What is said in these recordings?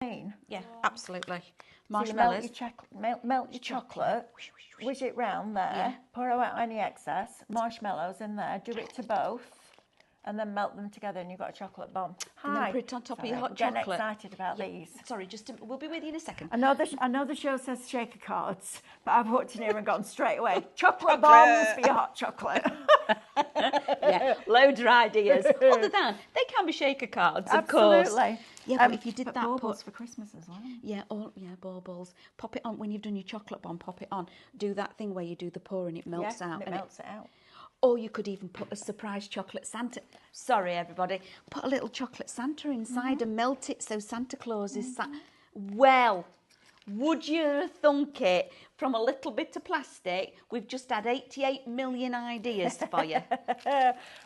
mean? Yeah, absolutely. Marshmallows. Marshmallows. So you melt your chocolate, whiz it round there, Yeah. pour out any excess, marshmallows in there, do it to both, and then melt them together and you've got a chocolate bomb. And then put it on top of your hot getting chocolate. Excited about these. Sorry, we'll be with you in a second. I know the show says shaker cards, but I've walked in here and gone straight away. Chocolate bombs for your hot chocolate. Yeah, loads of ideas. Other than they can be shaker cards, of course. Absolutely. Yeah, but if you did but that, baubles for Christmas as well. Yeah, baubles. Pop it on when you've done your chocolate bomb. Pop it on. Do that thing where you do the pour and it melts out. And it melts it out. Or you could even put a surprise chocolate Santa. Sorry, everybody. Put a little chocolate Santa inside and melt it so Santa Claus is well. Would you have thunk it? From a little bit of plastic, we've just had 88 million ideas for you.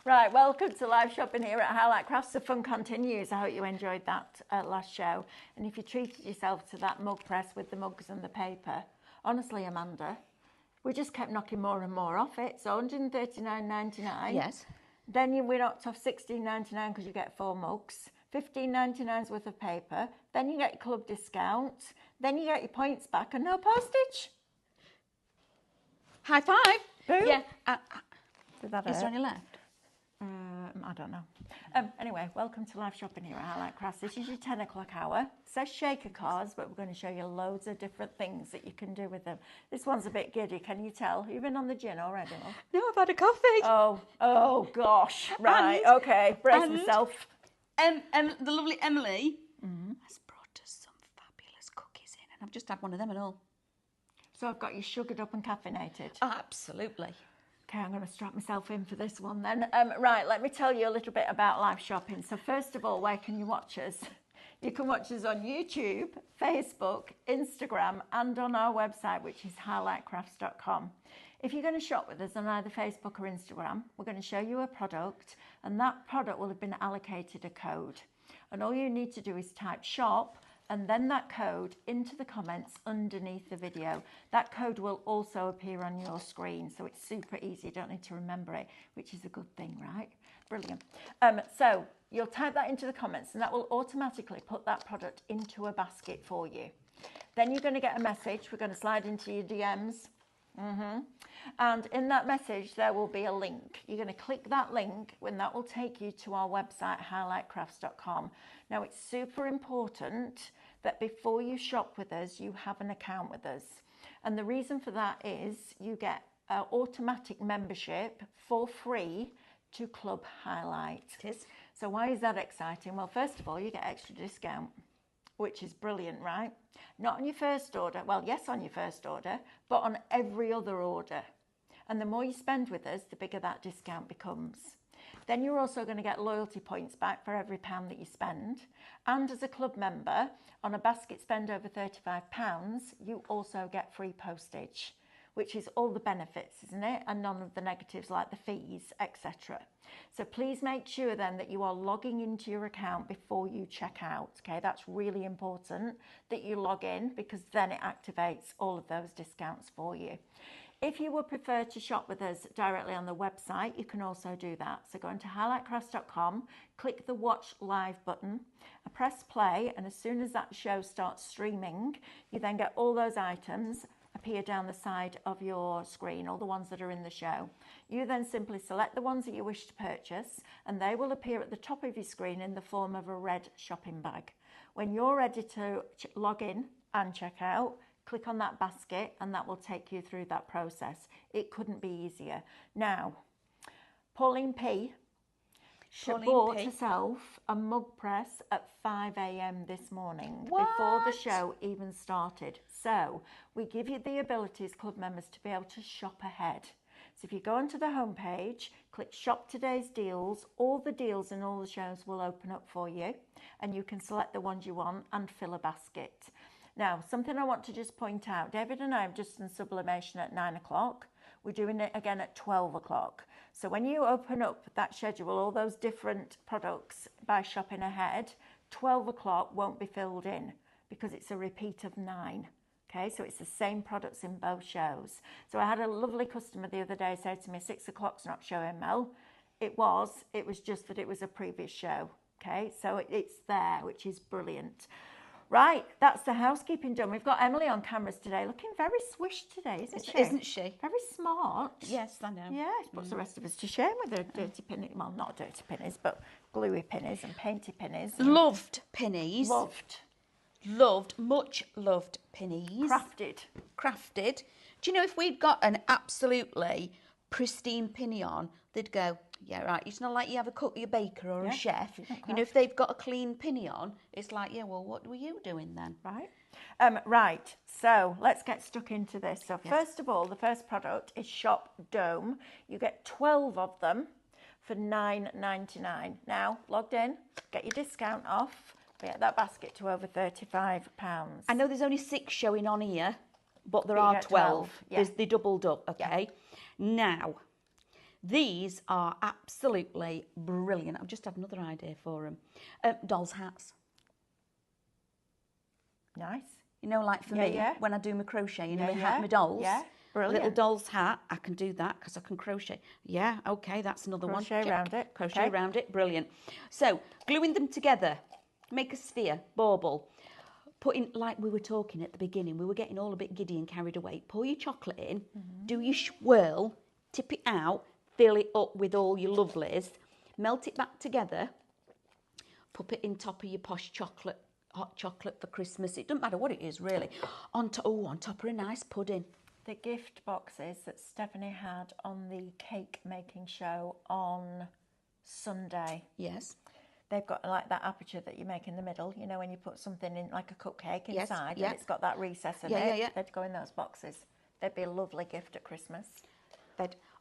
Right, welcome to live shopping here at Highlight Crafts. The fun continues. I hope you enjoyed that last show. And if you treated yourself to that mug press with the mugs and the paper, honestly, Amanda, we just kept knocking more and more off it. So $139.99. Yes. Then we knocked off $16.99 because you get 4 mugs. $15.99's worth of paper. Then you get your club discount. Then you get your points back and no postage. High five. Boom. Yeah. Is there any left? I don't know. Anyway, welcome to live shopping here at Highlight Crafts. This is your 10 o'clock hour. It says shaker cards, but we're going to show you loads of different things that you can do with them. This one's a bit giddy, can you tell? You've been on the gin already, love? No, I've had a coffee. Oh gosh. Right, okay. Brace myself. The lovely Emily has brought us some fabulous cookies in, and I've just had one of them and all. So I've got you sugared up and caffeinated. Oh, absolutely. Okay, I'm going to strap myself in for this one then. Right, let me tell you a little bit about live shopping. So first of all, where can you watch us? You can watch us on YouTube, Facebook, Instagram, and on our website, which is highlightcrafts.com. If you're going to shop with us on either Facebook or Instagram, we're going to show you a product, and that product will have been allocated a code. And all you need to do is type shop and then that code into the comments underneath the video. That code will also appear on your screen, so it's super easy. You don't need to remember it, which is a good thing, right? Brilliant. So you'll type that into the comments, and that will automatically put that product into a basket for you. Then you're going to get a message. We're going to slide into your DMs. And in that message there will be a link. You're going to click that link and that will take you to our website highlightcrafts.com. Now it's super important that before you shop with us you have an account with us, and the reason for that is you get automatic membership for free to Club Highlight. It is. So why is that exciting? Well, first of all, you get extra discount, which is brilliant, right? Not on your first order, well, yes, on your first order, but on every other order. And the more you spend with us, the bigger that discount becomes. Then you're also going to get loyalty points back for every £1 that you spend. And as a club member, on a basket spend over £35, you also get free postage, which is all the benefits, isn't it? And none of the negatives like the fees, etc. So please make sure then that you are logging into your account before you check out, okay? That's really important that you log in, because then it activates all of those discounts for you. If you would prefer to shop with us directly on the website, you can also do that. So go into highlightcrafts.com, click the watch live button, press play, and as soon as that show starts streaming, you then get all those items appear down the side of your screen, all the ones that are in the show. You then simply select the ones that you wish to purchase, and they will appear at the top of your screen in the form of a red shopping bag. When you're ready to log in and check out, click on that basket and that will take you through that process. It couldn't be easier. Now, Pauline P. bought herself a mug press at 5 a.m. this morning. What? Before the show even started. So we give you the ability as club members to be able to shop ahead. So if you go onto the homepage, click shop today's deals, all the deals and all the shows will open up for you, and you can select the ones you want and fill a basket. Now, something I want to just point out, David and I have just done sublimation at 9 o'clock. We're doing it again at 12 o'clock. So when you open up that schedule, all those different products by shopping ahead, 12 o'clock won't be filled in because it's a repeat of 9. Okay, so it's the same products in both shows. So I had a lovely customer the other day say to me, 6 o'clock's not showing, Mel. It was just that it was a previous show. Okay, so it's there, which is brilliant. Right, that's the housekeeping done. We've got Emily on cameras today, looking very swish today, isn't she? Isn't she? Very smart. Yes, I know. Yeah, she puts the rest of us to shame with her dirty pinnies. Well, not dirty pinnies, but gluey pinnies and painty pinnies. And Loved pinnies. Loved, much loved pinnies. Crafted. Do you know if we'd got an absolutely pristine pinny on, they'd go, yeah, right, it's not like you have a cook, your baker or a chef. You know, if they've got a clean pinny on, it's like, yeah, well, what were you doing then? Right. Right, so let's get stuck into this. So first of all, the first product is Shop Dome. You get 12 of them for $9.99. Now, logged in, get your discount off. Get that basket to over £35. I know there's only 6 showing on here, but there But you are get 12. 12, yeah. They doubled up, okay? Now, these are absolutely brilliant. I've just had another idea for them. Dolls' hats. Nice. You know, like for me, when I do my crochet, you know, my dolls. Yeah, brilliant. Little doll's hat, I can do that because I can crochet. Yeah, okay, that's another one. Crochet around it. Crochet around it, brilliant. So, gluing them together, make a sphere, bauble. Put in, like we were talking at the beginning, we were getting all a bit giddy and carried away. Pour your chocolate in, do your swirl, tip it out, fill it up with all your lovelies, melt it back together, put it in top of your Posh chocolate, hot chocolate for Christmas. It doesn't matter what it is, really. On top of a nice pudding. The gift boxes that Stephanie had on the cake making show on Sunday. Yes. They've got like that aperture that you make in the middle, you know, when you put something in, like a cupcake inside, and it's got that recess in it. Yeah. They'd go in those boxes. They'd be a lovely gift at Christmas.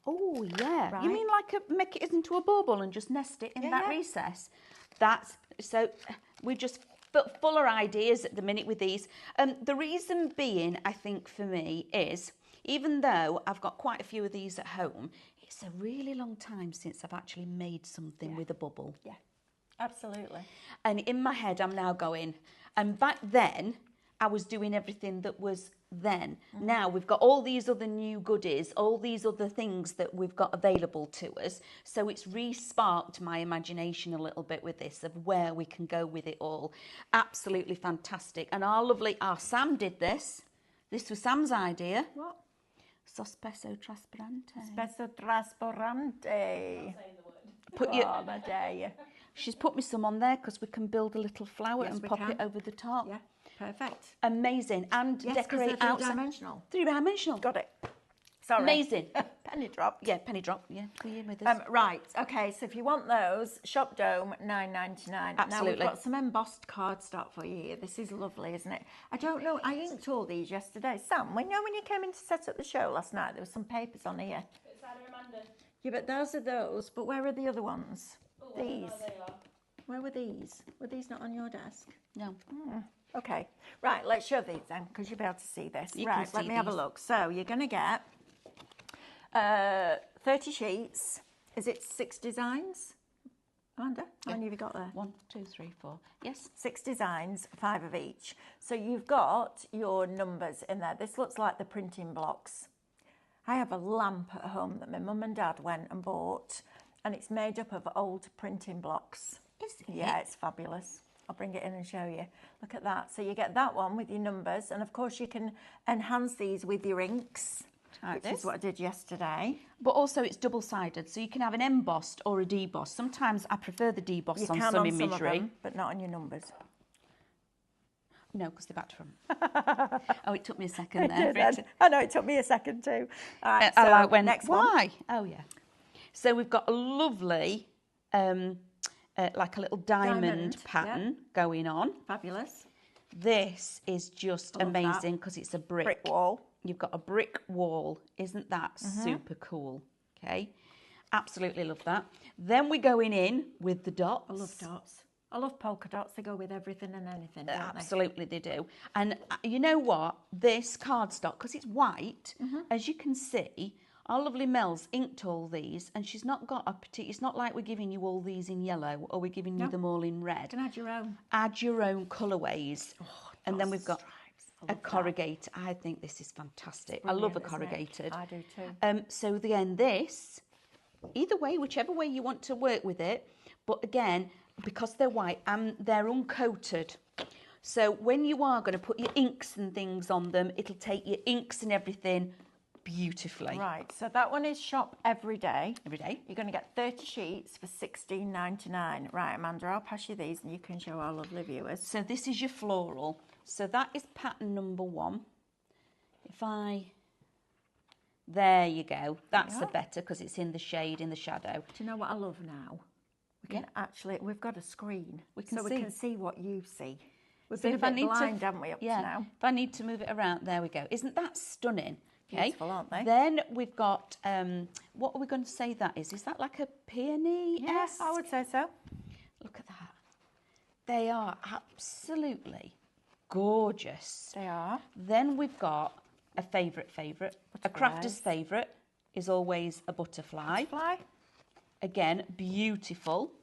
Oh, yeah. Right. You mean like make it into a bauble and just nest it in that recess? That's, so we're just fuller ideas at the minute with these. The reason being, I think, for me is, even though I've got quite a few of these at home, it's a really long time since I've actually made something with a bubble. Yeah. Absolutely. And in my head, I'm now going, and back then, I was doing everything that was then. Now we've got all these other new goodies, all these other things that we've got available to us. So it's re-sparked my imagination a little bit with this, of where we can go with it all. Absolutely fantastic. And our Sam did this. This was Sam's idea. What? Sospeso trasparente. Spesso trasparente. Put your... Oh, my day. She's put me some on there because we can build a little flower and pop it over the top. Yeah, perfect. Amazing. And decorate out. Three-dimensional. Three-dimensional. Got it. Sorry. Amazing. Penny drop. Yeah, penny drop. Yeah, we're in with us. Right. Okay. So if you want those, Shop Dome, $9.99. Absolutely. Now we've got some embossed cardstock for you here. This is lovely, isn't it? I don't know. I inked all these yesterday. Sam, when you came in to set up the show last night, there were some papers on here. It's Anna Amanda. Yeah, but those are those. But where are the other ones? Oh, These. they are. Where were these? Were these not on your desk? No. Okay. Right, let's show these then, because you'll be able to see this. You right, can let see me have a these. look. So you're going to get 30 sheets. Is it 6 designs? Amanda, how many have you got there? 1, 2, 3, 4. Yes. 6 designs, 5 of each. So you've got your numbers in there. This looks like the printing blocks. I have a lamp at home that my mum and dad went and bought, and it's made up of old printing blocks. Is it? Yeah, it's fabulous. I'll bring it in and show you. Look at that. So you get that one with your numbers, and of course you can enhance these with your inks, which is what I did yesterday. But also it's double-sided, so you can have an embossed or a debossed. Sometimes I prefer the debossed on some imagery. Some of them, but not on your numbers. No, because they're back to front. Oh, it took me a second there. I know, it took me a second too. All right, I so like when, next why? one. Oh, yeah. So we've got a lovely, like a little diamond pattern going on. Fabulous. This is just amazing because it's a Brick wall. You've got a brick wall. Isn't that super cool? Okay. Absolutely love that. Then we're going in with the dots. I love dots. I love polka dots. They go with everything and anything, don't Absolutely, they do. And you know what? This cardstock, because it's white, as you can see, our lovely Mel's inked all these, and she's not got a particular... It's not like we're giving you all these in yellow, or we're giving you them all in red. You can add your own. Add your own colourways. Oh, and then we've got a corrugator. I think this is fantastic. I love a corrugated. I do too. So again, this, either way, whichever way you want to work with it, but again, because they're white and they're uncoated, So when you are going to put your inks and things on them, it'll take your inks and everything beautifully. Right, so that one is shop every day. Every day. You're going to get 30 sheets for $16.99. Right, Amanda, I'll pass you these and you can show our lovely viewers. So this is your floral. So that is pattern number 1. If I... There you go. That's the better because it's in the shade, in the shadow. Do you know what I love now? We can actually, we've got a screen. We can see what you see. We've been a bit blind, haven't we, up to now? If I need to move it around, there we go. Isn't that stunning? Okay. Beautiful, aren't they? Then we've got, what are we going to say that is? Is that like a peony? Yes, I would say so. Look at that. They are absolutely gorgeous. They are. Then we've got a favourite. A crafter's favourite is always a butterfly. Again, beautiful.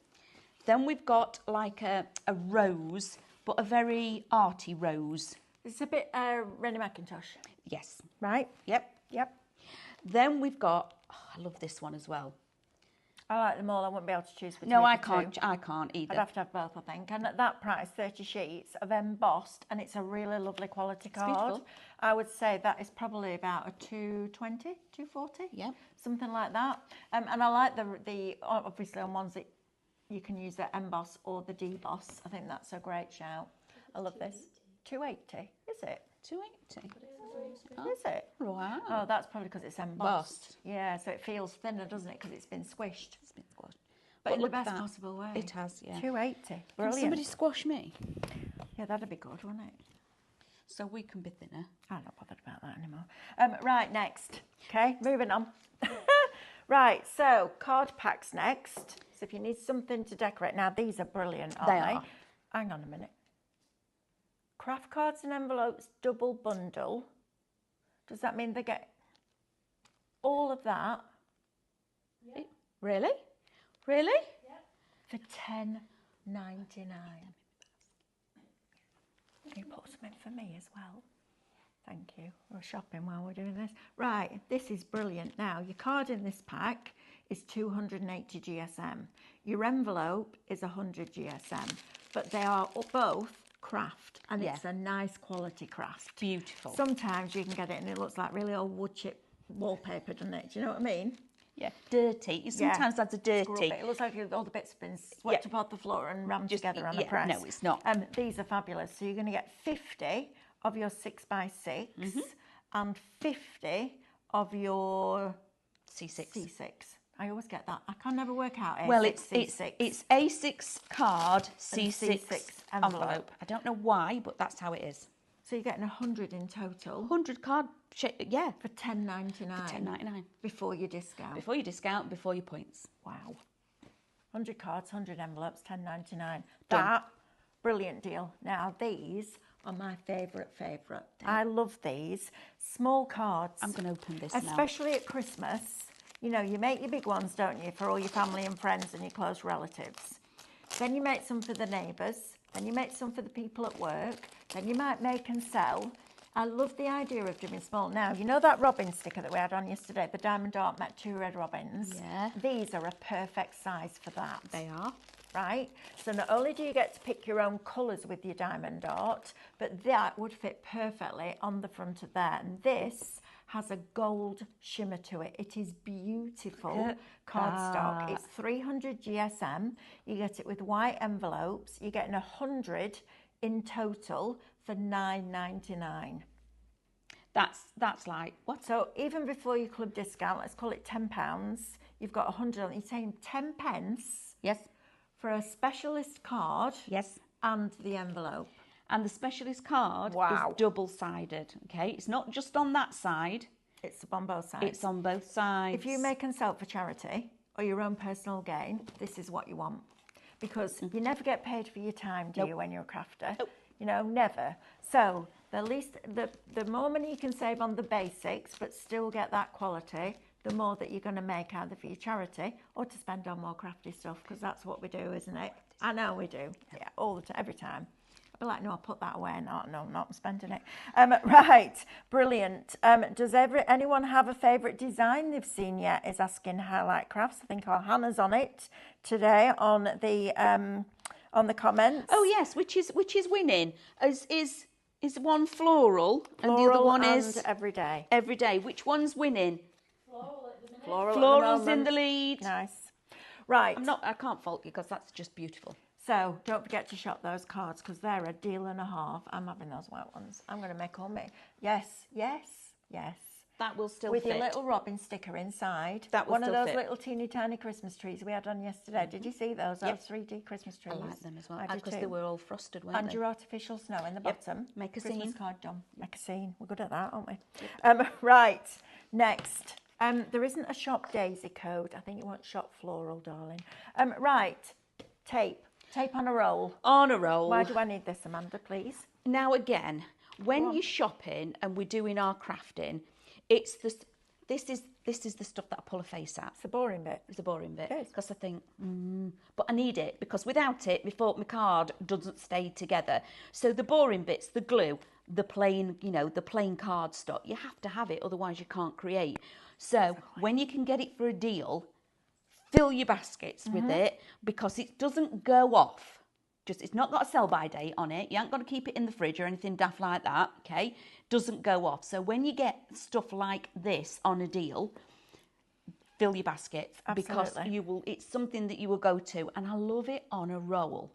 Then we've got like a rose, but a very arty rose. It's a bit Rennie McIntosh. Yes. Right? Yep. Then we've got, I love this one as well. I like them all. I wouldn't be able to choose between No, I the two. I can't either. I'd have to have both, I think. And at that price, 30 sheets of embossed, and it's a really lovely quality card. Beautiful. I would say that is probably about a 220, 240, Yeah. something like that. And I like the obviously on ones that you can use the emboss or the deboss. I think that's a great shout. I love this. 280, is it? 280. Is it? Wow. Oh, that's probably because it's embossed. Yeah, so it feels thinner, doesn't it? Because it's been squished. It's been squashed. But in the look at best that. possible way. It has, yeah. 280. Can Brilliant. somebody squash me? Yeah, that'd be good, wouldn't it? So we can be thinner. I'm not bothered about that anymore. Right, next. Okay, moving on. Right, so card packs next. So if you need something to decorate. Now, these are brilliant, aren't they? Are. Hang on a minute. Craft cards and envelopes, double bundle. Does that mean they get all of that? Yeah. Really? Really? Yeah. For $10.99. Can you put some in for me as well? Thank you. We're shopping while we're doing this. Right, this is brilliant. Now, your card in this pack is 280 GSM. Your envelope is 100 GSM. But they are both craft, and it's a nice quality craft. Beautiful. Sometimes you can get it and it looks like really old wood chip wallpaper, doesn't it? Do you know what I mean? Yeah, dirty. Sometimes that's a dirty. It looks like all the bits have been swept up off the floor and rammed together on a press. No, it's not. These are fabulous. So you're going to get 50 of your 6x6 and 50 of your C6. I always get that. I can never work out A6, Well, C6. it's A6 card, C6 C6 envelope. I don't know why, but that's how it is. So you're getting 100 in total. 100 card, yeah. For $10.99. For $10.99. Before your discount. Before your discount, before your points. Wow. 100 cards, 100 envelopes, $10.99. That, brilliant deal. Now, these are my favourite. I love these. Small cards. I'm going to open this now. Especially at Christmas. You know, you make your big ones, don't you, for all your family and friends and your close relatives. Then you make some for the neighbours. Then you make some for the people at work. Then you might make and sell. I love the idea of doing small. Now, you know that robin sticker that we had on yesterday, the diamond art met 2 red robins? Yeah. These are a perfect size for that. They are. Right? So not only do you get to pick your own colours with your diamond art, but that would fit perfectly on the front of there. And this has a gold shimmer to it. It is beautiful cardstock. It's 300 GSM. You get it with white envelopes. You're getting 100 in total for $9.99. That's like what? So even before your club discount, let's call it £10. You've got 100 on. You're saying 10 pence. Yes. For a specialist card. Yes. And the envelope. And the specialist card is double-sided, okay? It's not just on that side. It's on both sides. It's on both sides. If you make and sell for charity or your own personal gain, this is what you want. Because you never get paid for your time, do you, when you're a crafter? Nope. You know, never. So the more money you can save on the basics, but still get that quality, the more that you're going to make either for your charity or to spend on more crafty stuff, because that's what we do, isn't it? I know we do. Yeah, all the time, every time. I'll be like, no, I'll put that away. No, I'm not spending it. Right, brilliant. Does anyone have a favourite design they've seen yet? Is asking Highlight Crafts. I think our Hannah's on it today on the on the comments. Oh yes, which is winning? Is one floral and the other one is everyday. Everyday. Which one's winning? Floral's in the lead. Nice. Right. I can't fault you because that's just beautiful. So don't forget to shop those cards because they're a deal and a half. I'm having those white ones. I'm going to make all me. Yes. That will still with fit. Your little robin sticker inside. That will One still of those fit. little teeny tiny Christmas trees we had on yesterday. Did you see those? Yep. Those 3D Christmas trees. I like them as well. I did Because too. they were all frosted, weren't And they? your artificial snow in the bottom. Make a Christmas scene. card done. Make a scene. We're good at that, aren't we? Right. Next. There isn't a shop daisy code. I think you want shop floral, darling. Right. Tape. Tape on a roll. On a roll. Why do I need this, Amanda, please? Now again, when you're shopping and we're doing our crafting, it's this is the stuff that I pull a face at. It's the boring bit. It's the boring bit. It is. Because I think, but I need it because without it, my card doesn't stay together. So the boring bits, the glue, the plain, the plain cardstock, you have to have it, otherwise you can't create. So when you can get it for a deal, fill your baskets with it because it doesn't go off. It's not got a sell-by date on it. You ain't got to keep it in the fridge or anything daft like that, okay? Doesn't go off. So when you get stuff like this on a deal, fill your baskets. Absolutely. Because it's something that you will go to. And I love it on a roll.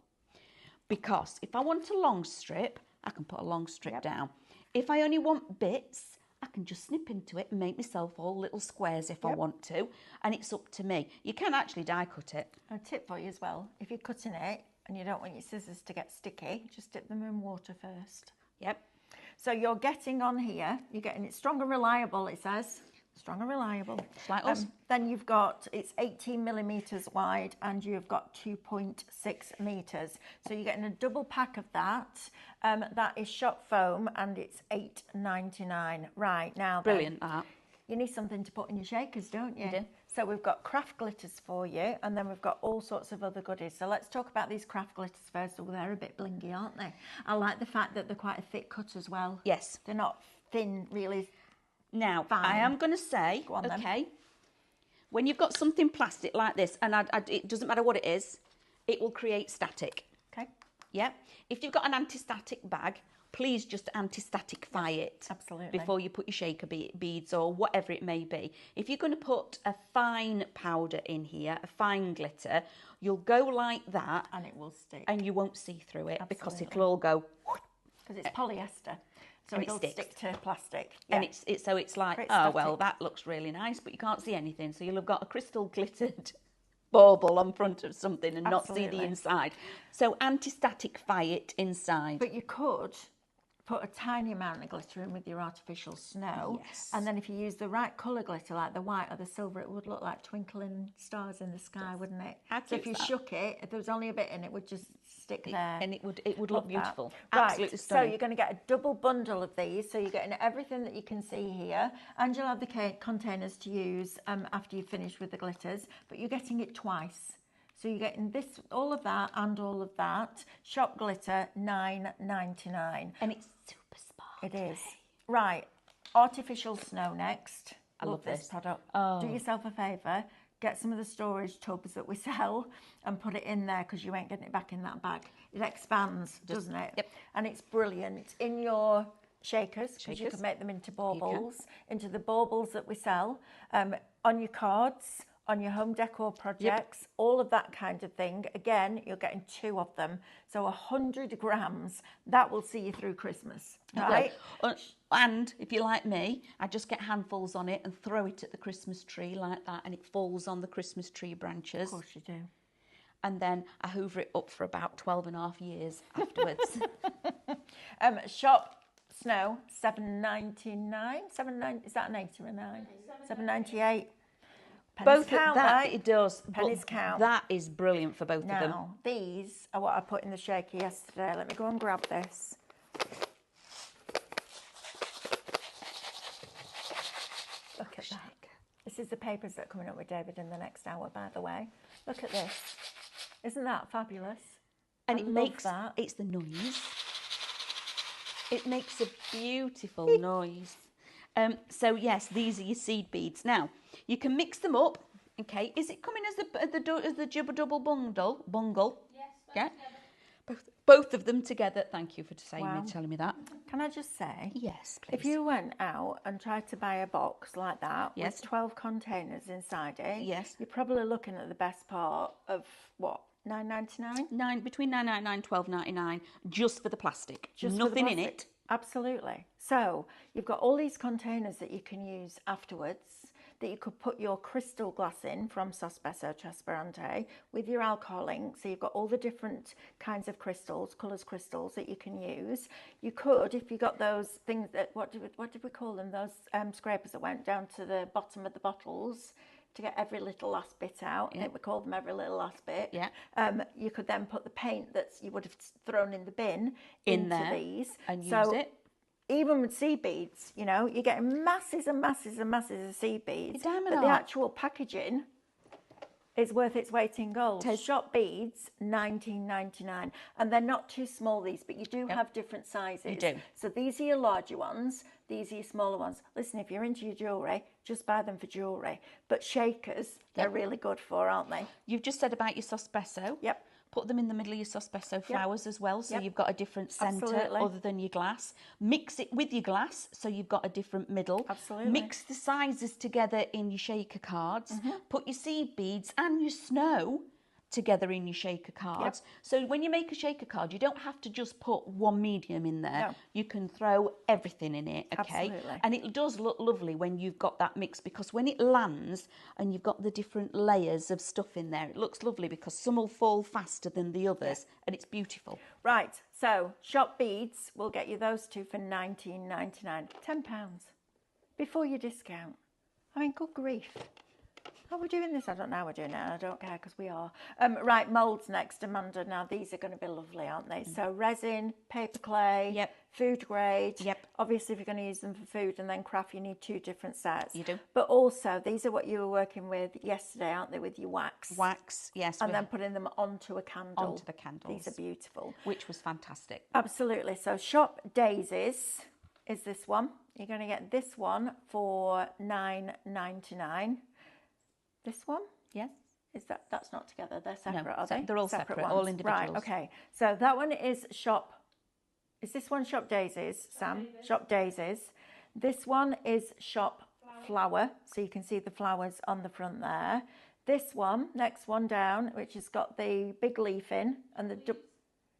Because if I want a long strip, I can put a long strip down. If I only want bits, I can just snip into it and make myself all little squares if I want to. And it's up to me. You can actually die cut it. A tip for you as well. If you're cutting it and you don't want your scissors to get sticky, just dip them in water first. Yep. So you're getting on here, you're getting it strong and reliable, it says. Strong and reliable. Just like us. Then you've got, it's 18 millimetres wide and you've got 2.6 metres. So you're getting a double pack of that. That is shop foam and it's $8.99. Right, now then, Brilliant, that. you need something to put in your shakers, don't you? You do. So we've got craft glitters for you and then we've got all sorts of other goodies. So let's talk about these craft glitters first. Oh, they're a bit blingy, aren't they? I like the fact that they're quite a thick cut as well. Yes. They're not thin, really. Now, Fine. I am going to say, Go on, then. okay, when you've got something plastic like this, and it doesn't matter what it is, it will create static. Okay. Yeah. If you've got an anti-static bag, please just anti-staticify it. Absolutely. Before you put your shaker beads or whatever it may be. If you're going to put a fine powder in here, a fine glitter, you'll go like that. And it will stick. And you won't see through it because Absolutely. it'll all go. Because it's polyester. So And it it'll sticks. stick to plastic. And Yeah. it's like, Great oh, well, static. that looks really nice, but you can't see anything. So you'll have got a crystal glittered bauble on front of something and not see the Absolutely. inside. So anti-staticify it inside. But you could put a tiny amount of glitter in with your artificial snow. Yes. And then if you use the right colour glitter, like the white or the silver, it would look like twinkling stars in the sky, wouldn't it? I'd So if use you that. shook it, if there was only a bit in it, would just stick there. And it would Love look beautiful. that. Absolutely Right, so stunning. you're going to get a double bundle of these. So you're getting everything that you can see here. And you'll have the containers to use after you've finished with the glitters. But you're getting it twice. So you're getting this, all of that and all of that. Shop glitter, $9.99. And it's super sparkly. It is. Right, artificial snow next. I love this this. product. Oh. Do yourself a favour. Get some of the storage tubs that we sell and put it in there because you ain't getting it back in that bag. It expands, doesn't it? Yep. And it's brilliant. In your shakers, because you Shakers. can make them into baubles, into the baubles that we sell, on your cards, on your home decor projects, all of that kind of thing. Again, you're getting 2 of them. So 100 grams, that will see you through Christmas, right? And if you're like me, I just get handfuls on it and throw it at the Christmas tree like that, and it falls on the Christmas tree branches. Of course you do. And then I hoover it up for about 12.5 years afterwards. Shop snow, $7.99. Is that an 8 or a 9? $7.98. Both count, that right? it does. Pennies but count. That is brilliant for both of them. Now, these are what I put in the shaker yesterday. Let me go and grab this. Look at that. This is the papers that are coming up with David in the next hour, by the way. Look at this. Isn't that fabulous? And I it love makes that. it's the noise. It makes a beautiful noise. So yes, these are your seed beads. Now you can mix them up. Okay, is it coming as the double bungle? Bungle. Yes, Yeah. Both of them together. Thank you for Wow. telling me that. Can I just say, Yes, please. if you went out and tried to buy a box like that Yes. with 12 containers inside it, Yes. you're probably looking at the best part of what, $9.99? Between $9.99 and $12.99 just for the plastic. Just for the Nothing in plastic. it. Absolutely. So you've got all these containers that you can use afterwards, that you could put your crystal glass in from Sospeso Trasparente with your alcohol ink. So you've got all the different kinds of crystals, colours crystals that you can use. You could, if you got those things that, what did we call them? Those scrapers that went down to the bottom of the bottles to get every little last bit out. Yeah. I think we called them every little last bit. Yeah. You could then put the paint that you would have thrown in the bin In into there these. and use it. Even with seed beads, you know, you're getting masses and masses and masses of seed beads. diamond But the art. actual packaging is worth its weight in gold. Shop beads, $19.99. And they're not too small, these, but you do have different sizes. You do. So these are your larger ones, these are your smaller ones. Listen, if you're into your jewellery, just buy them for jewellery. But shakers, they're really good for, aren't they? You've just said about your Sospeso. Yep. Put them in the middle of your Sospeso flowers as well, so Yep. you've got a different centre Absolutely. other than your glass. Mix it with your glass, so you've got a different middle. Absolutely. Mix the sizes together in your shaker cards. Put your seed beads and your snow together in your shaker cards. So when you make a shaker card, you don't have to just put one medium in there. No. You can throw everything in it, okay? Absolutely. And it does look lovely when you've got that mix, because when it lands and you've got the different layers of stuff in there, it looks lovely because some will fall faster than the others and it's beautiful. Right, so shop beads, we'll get you those two for $19.99. £10 before your discount. I mean, good grief. How are we doing this? I don't know how we're doing it, and I don't care because we are. Right, moulds next, Amanda. Now, these are going to be lovely, aren't they? So resin, paper clay, food grade. Obviously, if you're going to use them for food and then craft, you need two different sets. You do. But also, these are what you were working with yesterday, aren't they, with your wax? Wax, yes. And then putting them onto a candle. Onto the candles. These are beautiful. Which was fantastic. Absolutely. So Shop Daisies is this one. You're going to get this one for $9.99. This one? Yes. Is that's not together, they're separate, No, are they? they're all separate, ones. all individuals. Right, okay. So that one is is this one Shop Daisies, Sam? Shop Daisies. This one is Shop Flower, so you can see the flowers on the front there. This one, next one down, which has got the big leaf in and the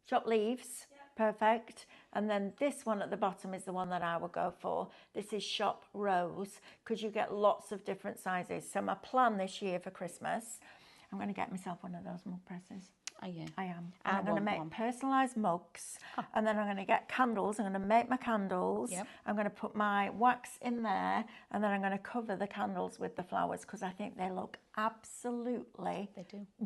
Shop Leaves. Perfect. And then this one at the bottom is the one that I would go for. This is Shop Rose, because you get lots of different sizes. So my plan this year for Christmas, I'm going to get myself one of those mug presses. Are you? I am. And I'm going to make personalised mugs. And then I'm going to get candles. I'm going to make my candles. I'm going to put my wax in there. And then I'm going to cover the candles with the flowers, because I think they look absolutely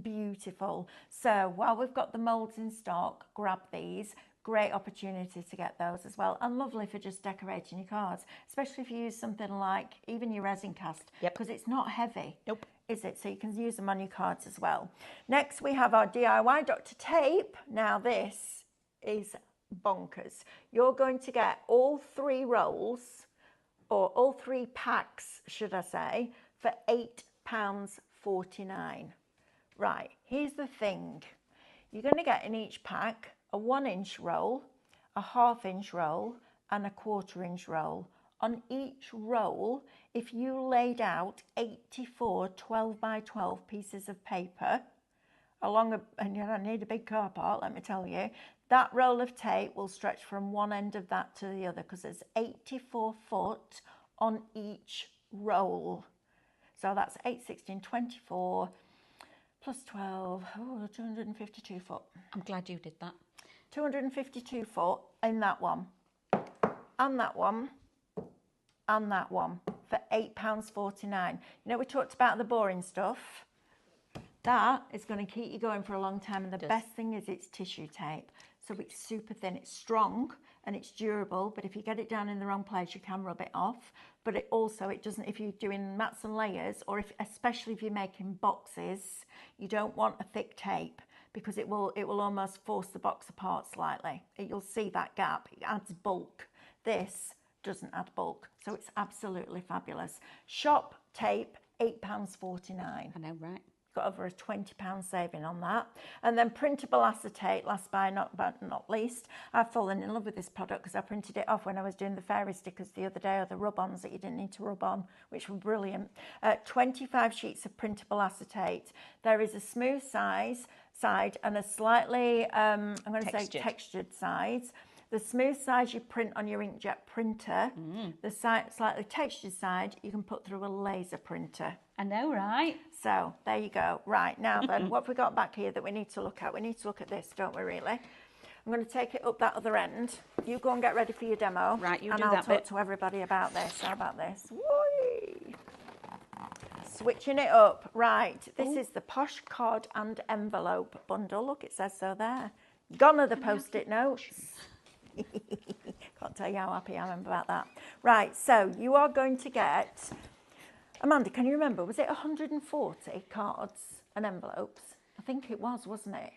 beautiful. So while we've got the moulds in stock, grab these. Great opportunity to get those as well, and lovely for just decorating your cards, especially if you use something like even your resin cast, because it's not heavy. Nope. Is it? So you can use them on your cards as well. Next we have our DIY Dr. Tape. Now this is bonkers. You're going to get all 3 rolls, or all 3 packs, should I say, for £8.49. Right, here's the thing. You're going to get in each pack a 1-inch roll, a 1/2-inch roll, and a 1/4-inch roll. On each roll, if you laid out 84 12 by 12 pieces of paper, and you don't need a big car park, let me tell you, that roll of tape will stretch from one end of that to the other, because there's 84 foot on each roll. So that's 8, 16, 24 plus 12, 252 foot. I'm glad you did that. 252 foot in that one, and that one, and that one for £8.49. You know, we talked about the boring stuff. That is going to keep you going for a long time, and the best thing is it's tissue tape. So it's super thin, it's strong and it's durable, but if you get it down in the wrong place, you can rub it off. But it doesn't, if you're doing mats and layers, or especially if you're making boxes, you don't want a thick tape, because it will almost force the box apart slightly. You'll see that gap. It adds bulk. This doesn't add bulk, so it's absolutely fabulous. Shop Tape, £8.49. I know, right? got over a £20 saving on that. And then printable acetate, last but not least. I've fallen in love with this product because I printed it off when I was doing the fairy stickers the other day, or the rub-ons that you didn't need to rub on, which were brilliant. 25 sheets of printable acetate. There is a smooth side and a slightly, I'm going to say textured side. The smooth side you print on your inkjet printer. The slightly textured side you can put through a laser printer. I know, right? So there you go. Right, now then, what have we got back here that we need to look at? We need to look at this, don't we, really? I'm going to take it up that other end. You go and get ready for your demo. Right, you do that and I'll talk bit. to everybody about this. How about this? Whee! Switching it up. Right, this is the Posh card and envelope bundle. Look, it says so there. Gone are the post-it notes. Can't tell you how happy I am about that. Right, so you are going to get, Amanda, can you remember, was it 140 cards and envelopes? I think it was, wasn't it?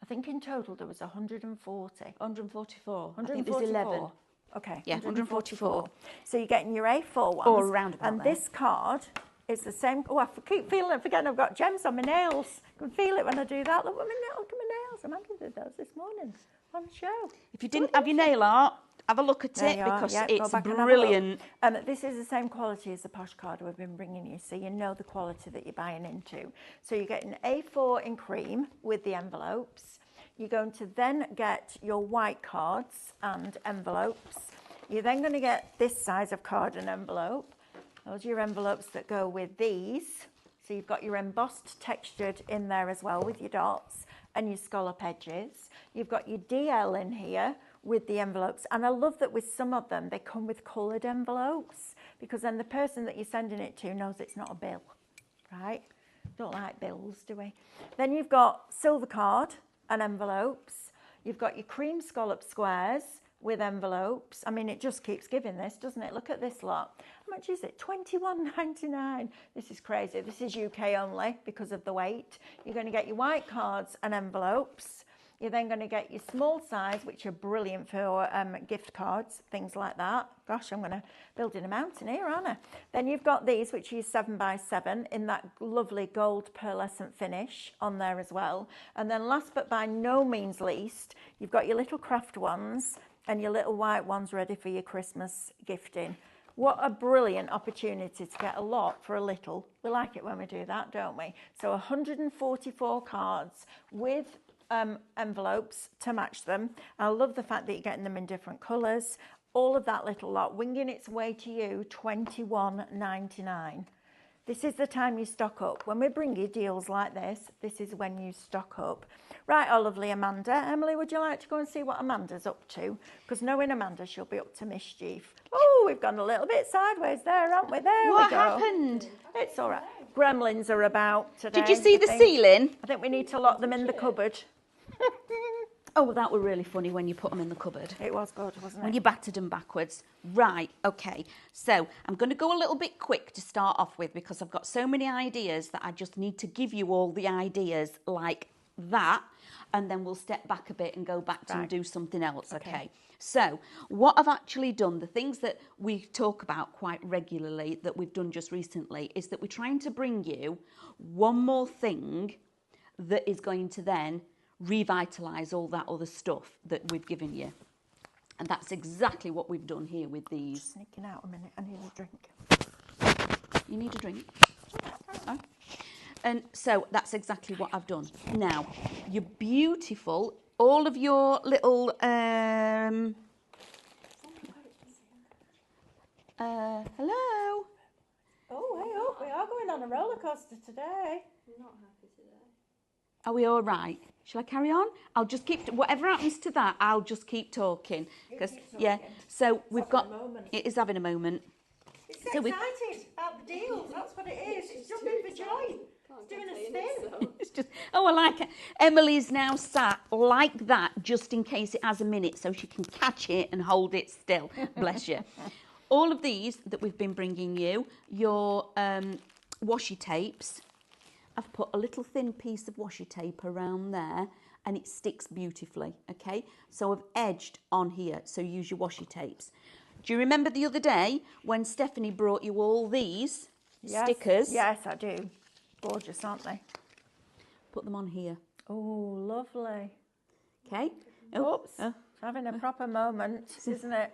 I think in total there was 140. 144. 144. I think there's 11. Okay. Yeah, 144. So you're getting your A4 ones. Or around about and there. this card is the same. Oh, I keep forgetting I've got gems on my nails. I can feel it when I do that. Look at my nails. Amanda did those this morning on the show. If you didn't have your nail art, have a look at it because it's brilliant. This is the same quality as the Posh card we've been bringing you, so you know the quality that you're buying into. So you get an A4 in cream with the envelopes. You're going to then get your white cards and envelopes. You're then going to get this size of card and envelope. Those are your envelopes that go with these. So you've got your embossed textured in there as well with your dots and your scallop edges. You've got your DL in here with the envelopes. And I love that with some of them, they come with coloured envelopes because then the person that you're sending it to knows it's not a bill, right? Don't like bills, do we? Then you've got silver card and envelopes. You've got your cream scallop squares with envelopes. I mean, it just keeps giving this, doesn't it? Look at this lot. How much is it? £21.99. This is crazy. This is UK only because of the weight. You're going to get your white cards and envelopes. You're then going to get your small size, which are brilliant for gift cards, things like that. Gosh, I'm going to build in a mountain here, aren't I? Then you've got these, which is 7x7 in that lovely gold pearlescent finish on there as well. And then last but by no means least, you've got your little craft ones and your little white ones ready for your Christmas gifting. What a brilliant opportunity to get a lot for a little. We like it when we do that, don't we? So 144 cards with envelopes to match them. I love the fact that you're getting them in different colours. All of that little lot winging its way to you, $21.99. This is the time you stock up. When we bring you deals like this is when you stock up. Right, our lovely Amanda. Emily, would you like to go and see what Amanda's up to? Because knowing Amanda, she'll be up to mischief. Oh, we've gone a little bit sideways there, haven't we? There we go. What happened? It's all right. Gremlins are about today. Did you see the ceiling? I think we need to lock them in the cupboard. Oh, that were really funny when you put them in the cupboard. It was good, wasn't it? When you battered them backwards. Right, okay. So I'm going to go a little bit quick to start off with because I've got so many ideas that I just need to give you all the ideas like that. And then we'll step back a bit and go back to and do something else, okay? So what I've actually done, the things that we talk about quite regularly that we've done just recently is that we're trying to bring you one more thing that is going to then revitalise all that other stuff that we've given you. And that's exactly what we've done here with these. Just sneaking out a minute, I need a drink. You need a drink? Oh. And so that's exactly what I've done. Now, you're beautiful, all of your little, hello? Oh, hey up, we are going on a roller coaster today. I'm not happy today. Are we all right? Shall I carry on? I'll just keep, whatever happens to that, I'll just keep talking. Because, yeah, so we've got, it is having a moment. It's excited about the deals, that's what it is. It's jumping for joy. It's doing a spin. It's just, oh, I like it. Emily's now sat like that just in case it has a minute so she can catch it and hold it still. Bless you. All of these that we've been bringing you, your washi tapes, I've put a little thin piece of washi tape around there and it sticks beautifully, okay? So I've edged on here, so use your washi tapes. Do you remember the other day when Stephanie brought you all these stickers? Yes, I do. Gorgeous, aren't they? put them on here. Oh, lovely. Okay. Oops. Having a proper moment, isn't it?